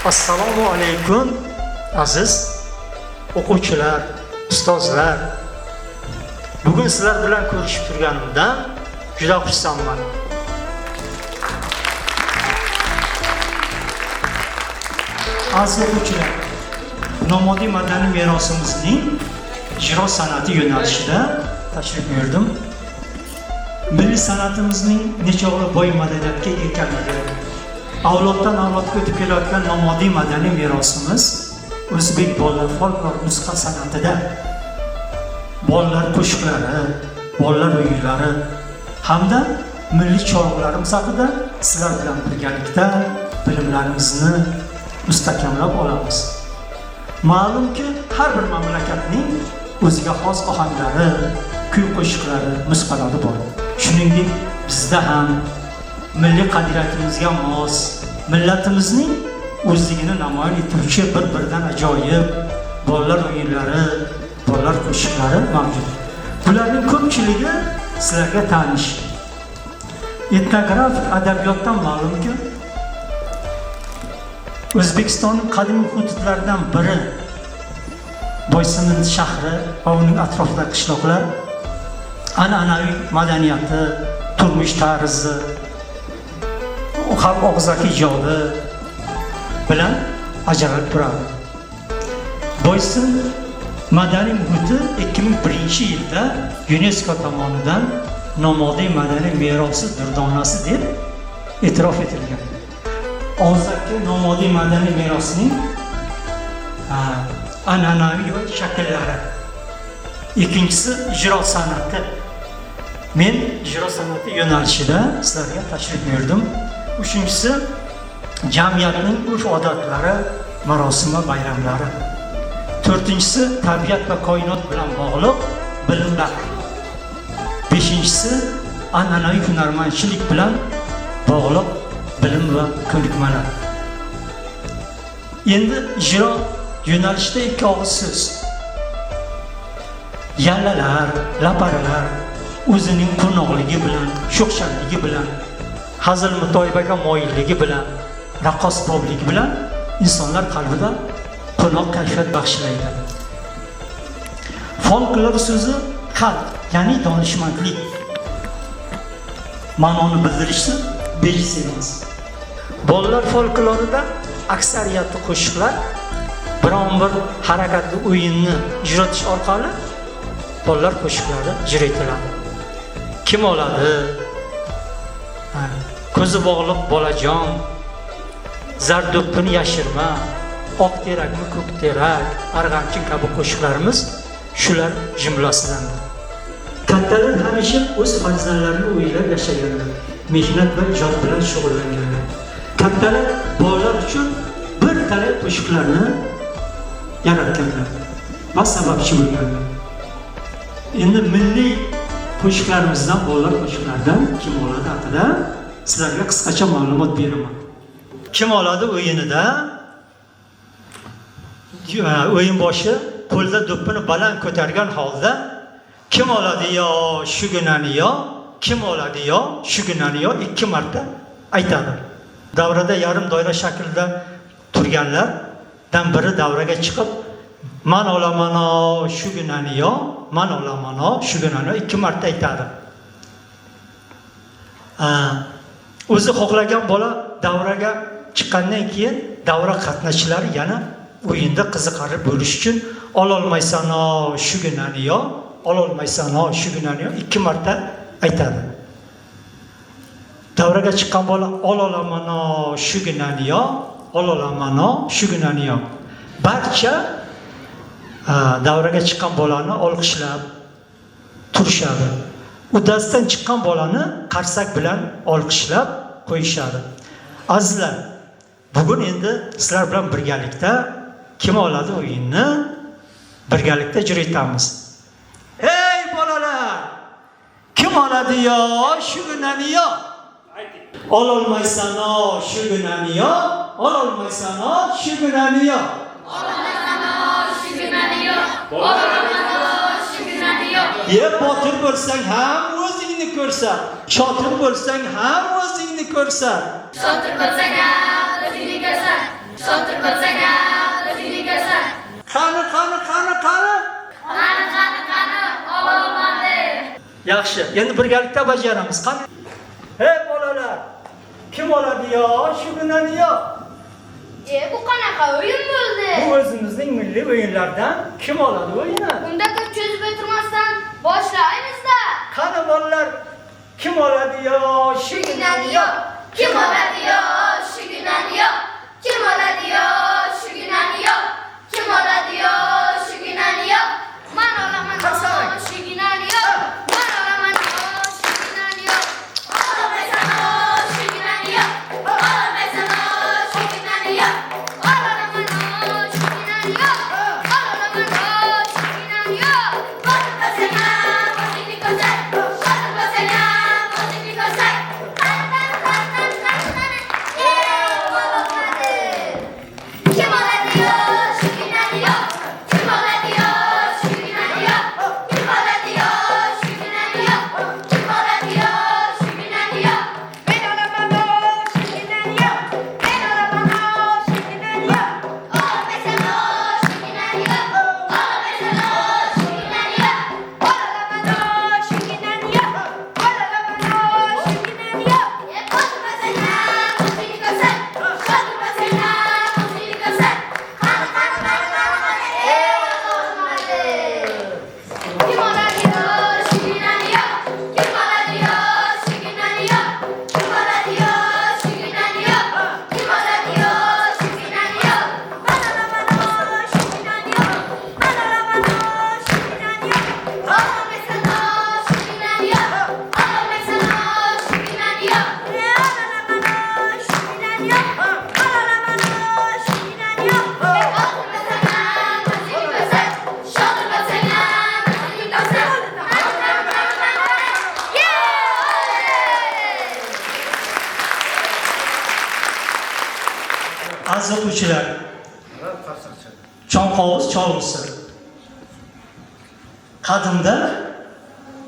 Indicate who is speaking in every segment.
Speaker 1: Assalomu alaykum aziz o'quvchilar, ustozlar. Bugun sizlar bilan ko'rishib turganimdan juda xursandman. Aziz o'quvchilar, nomodiy madaniy merosimizning ijro san'ati yo'nalishida tashrif buyurdim. Milliy san'atimizning nechog'li boy madaniyatga egaligi, avloddan avlodga o'tib kelayotgan nomodiy madaniy merosimiz o'zbek bolalar folklor musiqa san'atida bolalar qo'shiqlari, bolalar o'yinlari hamda milliy choralarimiz haqida sizlar bilan birgalikda bilimlarimizni mustahkamlab olamiz. Ma'lumki, har bir mamlakatning o'ziga xos ohanglari, kuy qo'shiqlari, musiqalari bor. Shuningdek, bizda ham milliy qadriyatimizga mos, millatimizning o'zligini namoyon etuvchi bir-biridan ajoyib bolalar o'yinlari, bolalar qo'shiqlari mavjud. Bularning ko'pchiligi sizlarga tanish. Etnografik adabiyotdan ma'lumki, O'zbekistonning qadimiy hududlaridan biri Boysunning shahri va uning atrofidagi qishloqlar an'anaviy madaniyati, turmush tarzi, xalq og'zaki ijodi bilan ajralib turadi. Boysun madaniy muhiti 2001-yilda UNESCO tomonidan nomodiy madaniy merosi durdonasi deb e'tirof etilgan. Og'zaki nomodiy madaniy merosining an'anaviy shakllari. Ikkinchisi ijro san'ati. Men ijro san'ati yo'nalishida sizlarga tashrif buyurdim. Uchinchisi jamiyatning urf-odatlari, marosim va bayramlari. To'rtinchisi tabiat va koinot bilan bog'liq bilimlar. Beshinchisi an'anaviy hunarmandchilik bilan bog'liq bilim va ko'nikmalar. Endi ijro yo'nalishida ikki og'iz so'z. Yallalar, laparalar o'zining quvnoqligi bilan, sho'xshanligi bilan, hazil mutoyibaga moyilligi bilan, raqqosbobligi bilan insonlar qalbida qo'noq kayfiyat baxshlaydi. Folklor so'zi xalq, ya'ni donishmandlik ma'noni bildirishni bejiz emas. Bolalar folklorida aksariyati qo'shiqlar biron bir harakatli o'yinni ijro etish orqali bolalar qo'shiqlari ijro etiladi. Kim oladi? Ko'zi bog'liq bolajon, zardo'ppini yashirma, oq terakmi ko'k terak, arg'amchin kabi qo'shiqlarimiz shular jumlasidandir. Kattalar hamisha o'z farzandlarini o'ylab yashaganlar, mehnat va ijod bilan shug'ullanganlar. Kattalar bolalar uchun bir talay qo'shiqlarni yaratganlar va sababchi bo'lganlar. Endi milliy qo'shiqlarimizdan, bolalar qo'shiqlaridan kim oladi haqida sizlarga qisqacha ma'lumot beraman. Kim oladi o'yinida o'yin boshi qo'lda do'ppini baland ko'targan holda kim oladi yo shugunani yo, kim oladi yo shugunani yo 2 marta aytadi. Davrada yarim doira shaklida turganlardan biri davraga chiqib man olaman shugunani yo, man olaman shugunani 2 marta aytadi. O'zi xohlagan bola davraga chiqqandan keyin davra qatnashchilari yana o'yinda qiziqarli bo'lish uchun ololmaysan shugunani yo, ololmaysan shugunani yo 2 marta aytadi. Davraga chiqqan bola ololaman shugunani yo, ololaman shugunani yo. Barcha davraga chiqqan bolani olqishlab turishadi. Uddasidan chiqqan bolani qarsak bilan olqishlab qo'yishadi. Azizlar, bugun endi sizlar bilan birgalikda kim oladi o'yinni birgalikda ijro etamiz. Ey bolalar! Kim oladi yo shugunani yo? Ololmaysan shugunani yo, ololmaysan shugunani yo.
Speaker 2: Ololmaysan shugunani yo, ololmaysan shugunani yo.
Speaker 1: Ye botir bo'lsang ham o'zingni ko'rsat, shotir bo'lsang ham o'zingni ko'rsat.
Speaker 2: Shotir bo'lsang ham o'zingni ko'rsat. Shotir bo'lsang ham o'zingni ko'rsat.
Speaker 1: Qani.
Speaker 2: Qani, ololmadi.
Speaker 1: Yaxshi, endi birgalikda bajaramiz. Qani. Hey bolalar, kim oladi yo shu kunani yo?
Speaker 2: Bu qanaqa o'yin bo'ldi?
Speaker 1: Bu o'zimizning milliy o'yinlardan kim oladi o'yinni?
Speaker 2: Unda ko'p cho'zib o'tirmasdan boshlaymiz-da.
Speaker 1: Qani bolalar, kim oladi yo shu kunani yo?
Speaker 2: Kim oladi yo shu kunani yo? Kim oladi yo shu kunani yo? Kim oladi yo shu kunani yo? Men olaman shu kunani yo. Men olaman shu kunani yo. Olamaysan shu kunani yo. Olamaysan shu kunani yo. Olaman shu kunani yo. Olaman shu kunani yo. Boshing boshingni ko'rsat. Boshing boshingni ko'rsat. Kim oladi yo shu kunani yo? Kim oladi yo shu kunani yo? Kim oladi yo shu kunani yo? Kim oladi yo shu kunani yo? Men olaman shu kunani yo. Men olaman shu kunani yo. Olamaysan shu kunani yo. Olamaysan shu kunani yo. Olaman shu kunani yo. Olaman shu kunani yo. Boshing boshingni ko'rsat. Boshing boshingni ko'rsat. Kim oladi yo shu kunani yo? Kim oladi yo shu kunani yo? Kim oladi yo shu kunani yo? Kim oladi yo shu kunani yo? Men olaman shu kunani yo. Men olaman shu kunani yo. Olamaysan shu kunani yo. Olamaysan shu kunani yo. Olaman shu kunani yo. Olaman shu kunani yo. Shotir bo'lsang ham o'zingni ko'rsat.
Speaker 1: Aziz o'quvchilar, Chonqovuz cholg'usi. Qadimda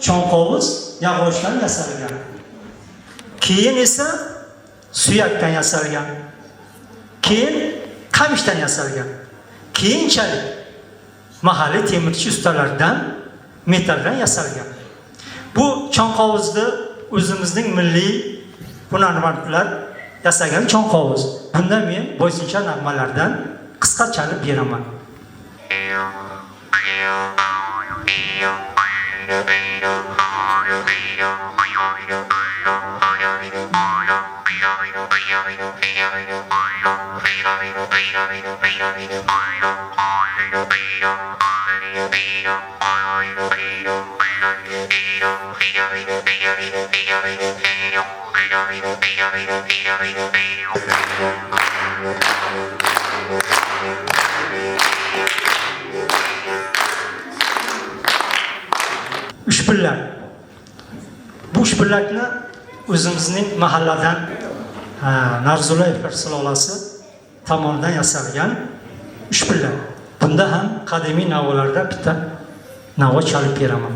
Speaker 1: chonqovuz yog'ochdan yasalgan. Keyin esa suyakdan yasalgan. Keyin qamishdan yasalgan. Keyinchalik mahalliy temirchi ustalaridan metalldan yasalgan. Bu chonqovuzni o'zimizning milliy hunarmandlar yasagan chonqovuz. Bunda men bo'ysuncha nag'malardan qisqa chalib beraman. Ushpillar. Bu ushpillakni o'zimizning mahalladan Narzullayev sulolasi tomonidan yasalgan ushpillar. Bunda ham qadimiy navolarda bitta navo chalib beraman.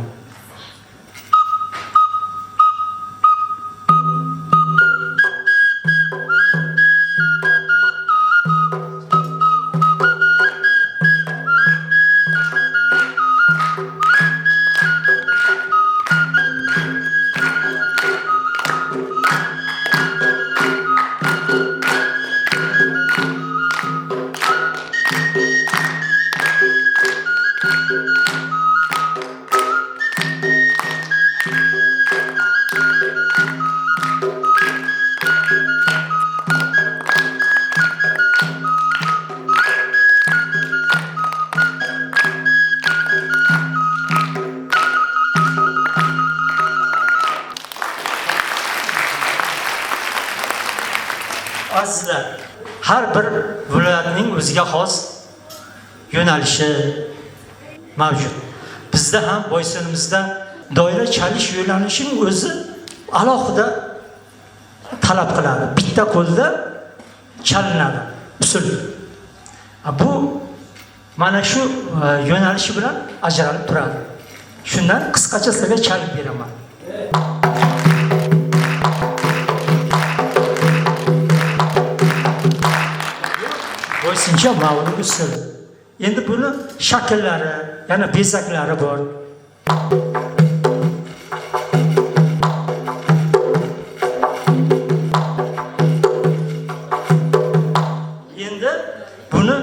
Speaker 1: Azizlar, har bir viloyatning o'ziga xos yo'nalishi mavjud. Bizda ham Boysunimizda doira chalish yo'nalishining o'zi alohida talab qiladi. Bitta qo'lda chalinadi usul. Bu mana shu yo'nalishi bilan ajralib turadi. Shundan qisqacha sizlarga chalib beraman. aksincha ma'lum usul. Endi buni shakllari, yana bezaklari bor. Endi buni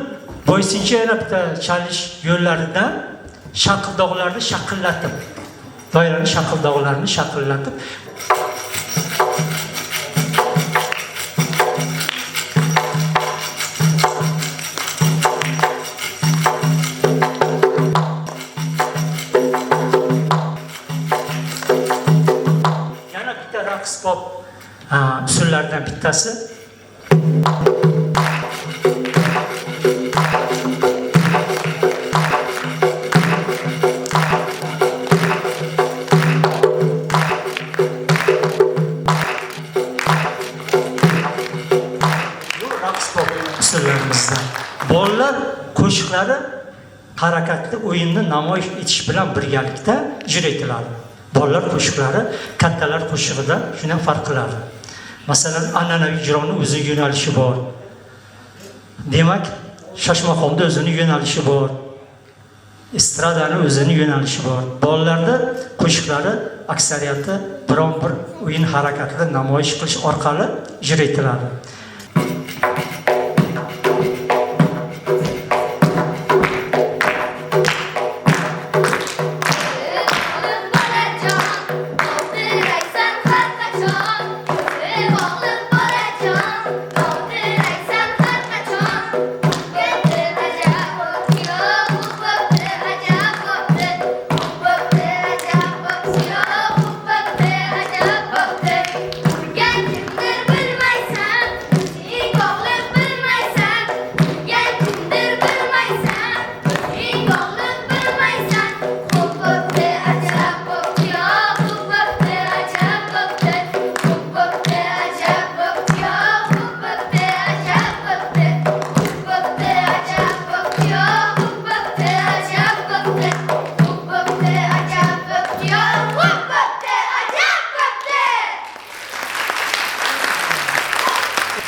Speaker 1: bo'ysuncha yana bitta chalish yo'llaridan shaqildoqlarni shaqillatib, doirani shaqildoqlarni shaqillatib yana bitta raqs pop usullaridan bittasi. Usullarimizda bolalar qo'shiqlari harakatli o'yinni namoyish etish bilan birgalikda ijro etiladi. Bolalar qo'shiqlari kattalar qo'shig'idan shundan farq qiladi. Masalan, an'anaviy ijroning o'zining yo'nalishi bor. Demak, shoshmaqomda o'zining yo'nalishi bor. Estradaning o'zining yo'nalishi bor. Bolalarda qo'shiqlari aksariyati biron bir o'yin harakatida namoyish qilish orqali ijro etiladi.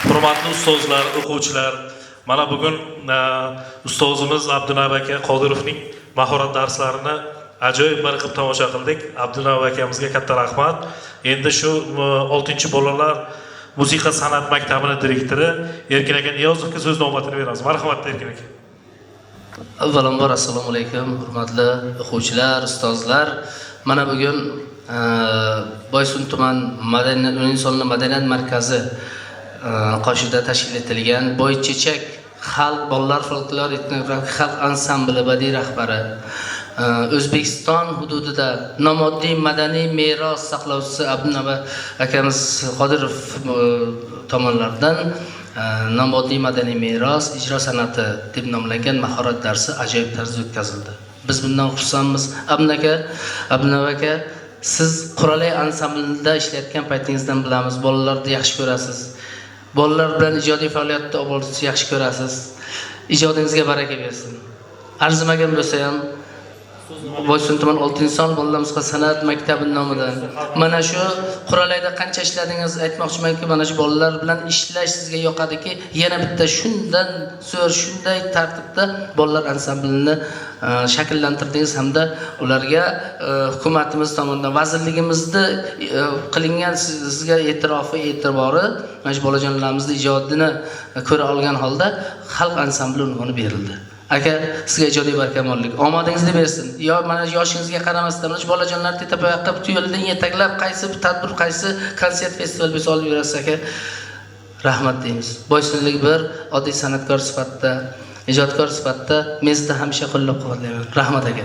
Speaker 3: Hurmatli ustozlar, o'quvchilar, mana bugun ustozimiz Abdunab aka Qodirovning mahorat darslarini ajoyib bir qilib tomosha qildik. Abdunab akamizga katta rahmat. Endi shu 6-bolalar musiqa san'at maktabining direktori Erkin aka Niyozovga so'z navbatini beramiz. Marhamat Erkin aka.
Speaker 4: Avvalambor assalomu alaykum, hurmatli o'quvchilar, ustozlar. Mana bugun Boysun tuman insonlar madaniyat markazi qoshida tashkil etilgan Boychechak xalq bolalar folklor etnografik xalq ansambli badiiy rahbari, O'zbekiston hududida nomoddiy madaniy meros saqlovchisi Abdunab akamiz Qodirov tomonidan nomoddiy madaniy meros ijro san'ati deb nomlangan mahorat darsi ajoyib tarzda o'tkazildi. Biz bundan xursandmiz. Abdunab aka, siz Qurolay ansamblida ishlayotgan paytingizdan bilamiz, bolalarni yaxshi ko'rasiz. Bolalar bilan ijodiy faoliyatda olib borishni yaxshi ko'rasiz. Ijodingizga baraka bersin. Arzimagan bo'lsa ham Boysun tuman 6-son bolalar musiqa san'at maktabi nomidan mana shu Qurolayda qancha ishladingiz aytmoqchimanki, mana shu bolalar bilan ishlash sizga yoqadiki, yana bitta shundan so'r shunday tartibda bolalar ansamblini shakllantirdingiz hamda ularga hukumatimiz tomonidan vazirligimizda qilingan sizga e'tibori mana shu bolajonlarimizni ijodini ko'ra olgan holda xalq ansambli unvoni berildi. Aka, sizga ijodiy barkamollik, omadingizni bersin. Yo mana yoshingizga qaramasdan shu bolajonlarni tetapoyoqqa yo'ldan yetaklab qaysi tadbir, qaysi konsert, festival bo'lsa olib yurasiz aka. Rahmat deymiz. Boysunlik bir oddiy san'atkor sifatida, ijodkor sifatida men sizni hamisha qo'llab-quvvatlayman. Rahmat aka.